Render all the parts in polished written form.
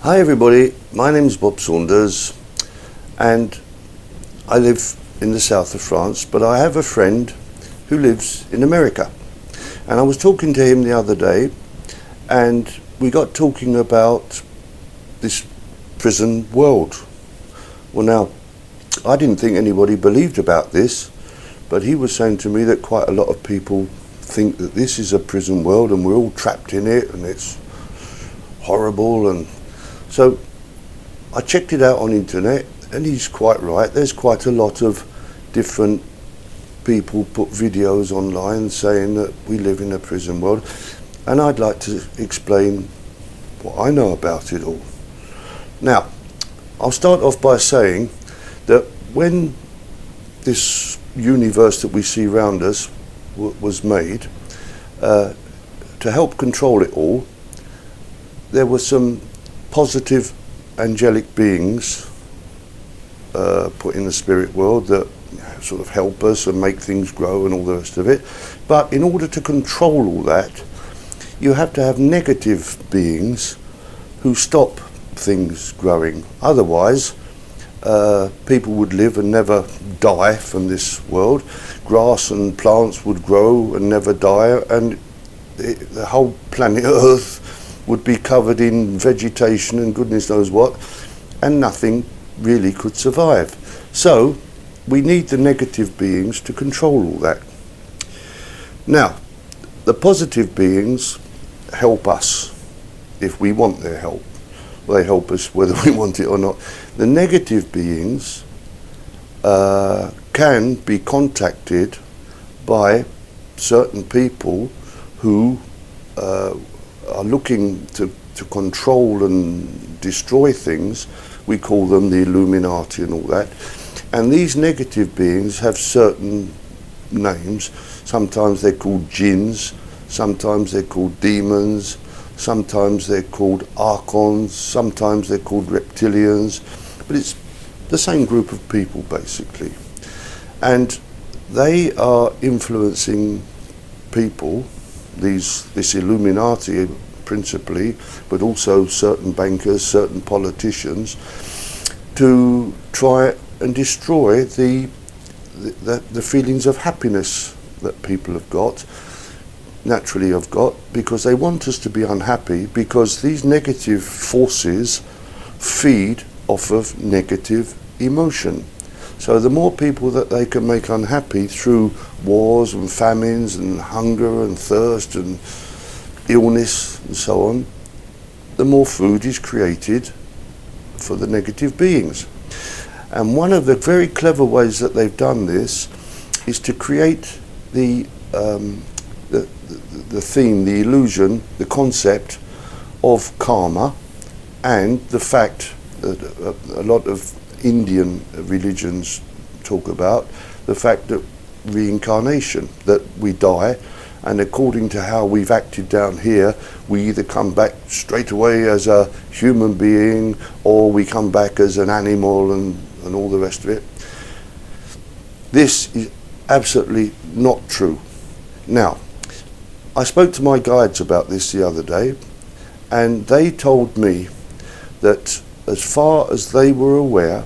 Hi everybody, my name's Bob Saunders and I live in the south of France, but I have a friend who lives in America. And I was talking to him the other day and we got talking about this prison world. Well now, I didn't think anybody believed about this, but he was saying to me that quite a lot of people think that this is a prison world and we're all trapped in it and it's horrible. And so I checked it out on internet and he's quite right. There's quite a lot of different people put videos online saying that we live in a prison world, and I'd like to explain what I know about it all. Now, I'll start off by saying that when this universe that we see around us was made, to help control it all, there were some positive angelic beings put in the spirit world that sort of help us and make things grow and all the rest of it. But in order to control all that, you have to have negative beings who stop things growing. Otherwise, people would live and never die from this world. Grass and plants would grow and never die, and the whole planet Earth would be covered in vegetation and goodness knows what, and nothing really could survive. So we need the negative beings to control all that. Now, the positive beings help us if we want their help. Well, they help us whether we want it or not. The negative beings can be contacted by certain people who are looking to control and destroy things. We call them the Illuminati and all that. And these negative beings have certain names. Sometimes they're called jinns, sometimes they're called demons, sometimes they're called archons, sometimes they're called reptilians, but it's the same group of people basically. And they are influencing people, this Illuminati principally, but also certain bankers, certain politicians, to try and destroy the feelings of happiness that people have got, naturally have got, because they want us to be unhappy, because these negative forces feed off of negative emotion. So the more people that they can make unhappy through wars and famines and hunger and thirst and illness and so on, the more food is created for the negative beings. And one of the very clever ways that they've done this is to create the theme, the illusion, the concept of karma, and the fact that a lot of Indian religions talk about the fact that reincarnation, that we die, and according to how we've acted down here, we either come back straight away as a human being or we come back as an animal and all the rest of it. This is absolutely not true. Now, I spoke to my guides about this the other day, and they told me that as far as they were aware,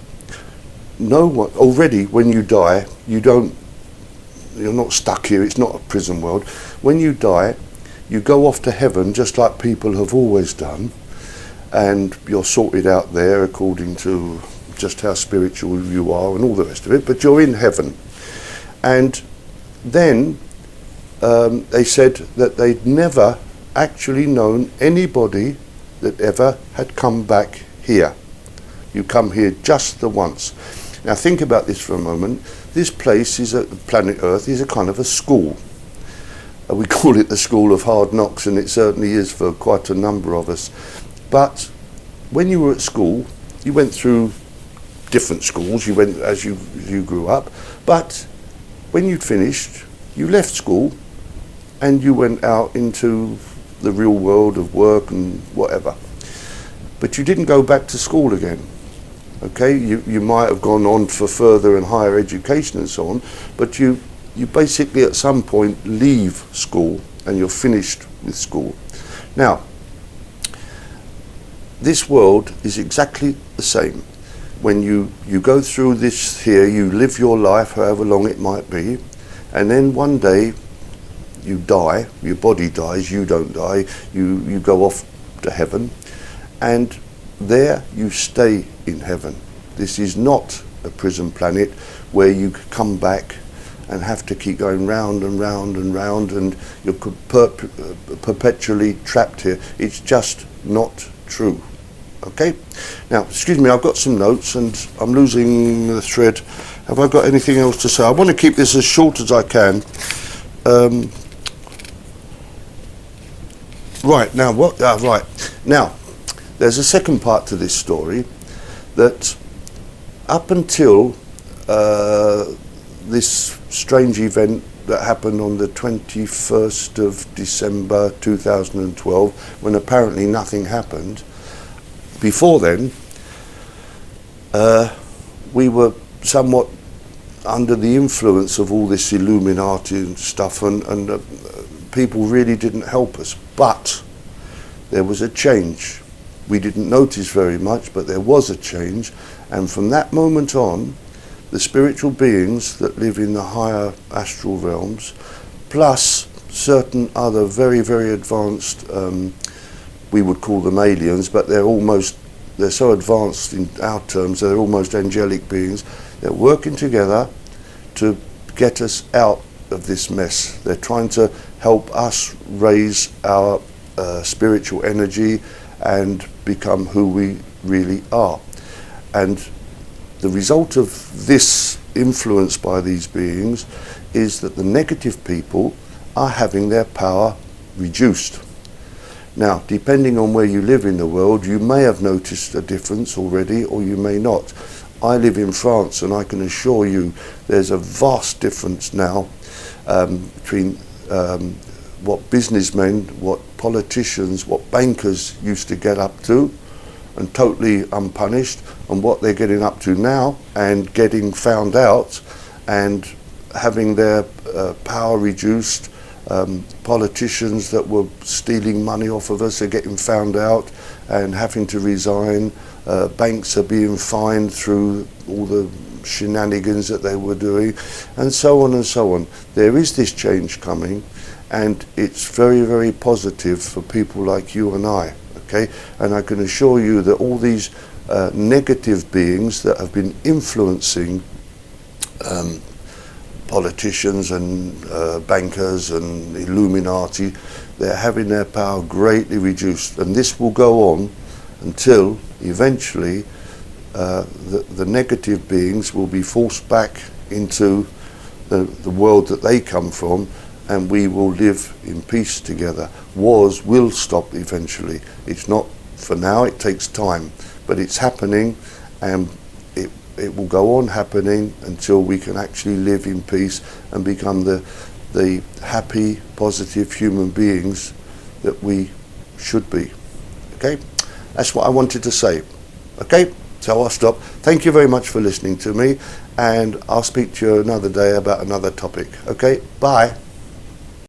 no one, already when you die, you're not stuck here, it's not a prison world. When you die, you go off to heaven just like people have always done, and you're sorted out there according to just how spiritual you are and all the rest of it, but you're in heaven. And then they said that they'd never actually known anybody that ever had come back here. You come here just the once. Now think about this for a moment. This place is planet Earth is a kind of a school. We call it the school of hard knocks, and it certainly is for quite a number of us. But when you were at school, you went through different schools, you went as you grew up, but when you'd finished, you left school and you went out into the real world of work and whatever. But you didn't go back to school again. Okay, you might have gone on for further and higher education and so on, but you basically at some point leave school and you're finished with school. Now, this world is exactly the same. When you go through this here, you live your life however long it might be, and then one day you die, your body dies, you don't die, you go off to heaven, and there you stay in heaven. This is not a prison planet where you come back and have to keep going round and round and round, and you're perpetually trapped here. It's just not true. Okay? Now, excuse me, I've got some notes and I'm losing the thread. Have I got anything else to say? I want to keep this as short as I can. Right, now, right. Now, there's a second part to this story, that up until this strange event that happened on the 21st of December 2012, when apparently nothing happened, before then, we were somewhat under the influence of all this Illuminati and stuff, and people really didn't help us. But there was a change. We didn't notice very much, but there was a change. And from that moment on, the spiritual beings that live in the higher astral realms, plus certain other very, very advanced, we would call them aliens, but they're so advanced in our terms, they're almost angelic beings. They're working together to get us out of this mess. They're trying to help us raise our spiritual energy and become who we really are. And the result of this influence by these beings is that the negative people are having their power reduced. Now, depending on where you live in the world, you may have noticed a difference already, or you may not. I live in France, and I can assure you there's a vast difference now between what businessmen, what politicians, what bankers used to get up to, and totally unpunished, and what they're getting up to now, and getting found out, and having their power reduced. Politicians that were stealing money off of us are getting found out and having to resign. Banks are being fined through all the shenanigans that they were doing, and so on and so on. There is this change coming, and it's very, very positive for people like you and I. Okay, and I can assure you that all these negative beings that have been influencing politicians and bankers and Illuminati, they're having their power greatly reduced, and this will go on until eventually the negative beings will be forced back into the world that they come from, and we will live in peace together. Wars will stop eventually. It's not for now, it takes time, but it's happening, and it will go on happening until we can actually live in peace and become the happy, positive human beings that we should be. Okay? That's what I wanted to say. Okay? So I'll stop. Thank you very much for listening to me, and I'll speak to you another day about another topic. Okay? Bye.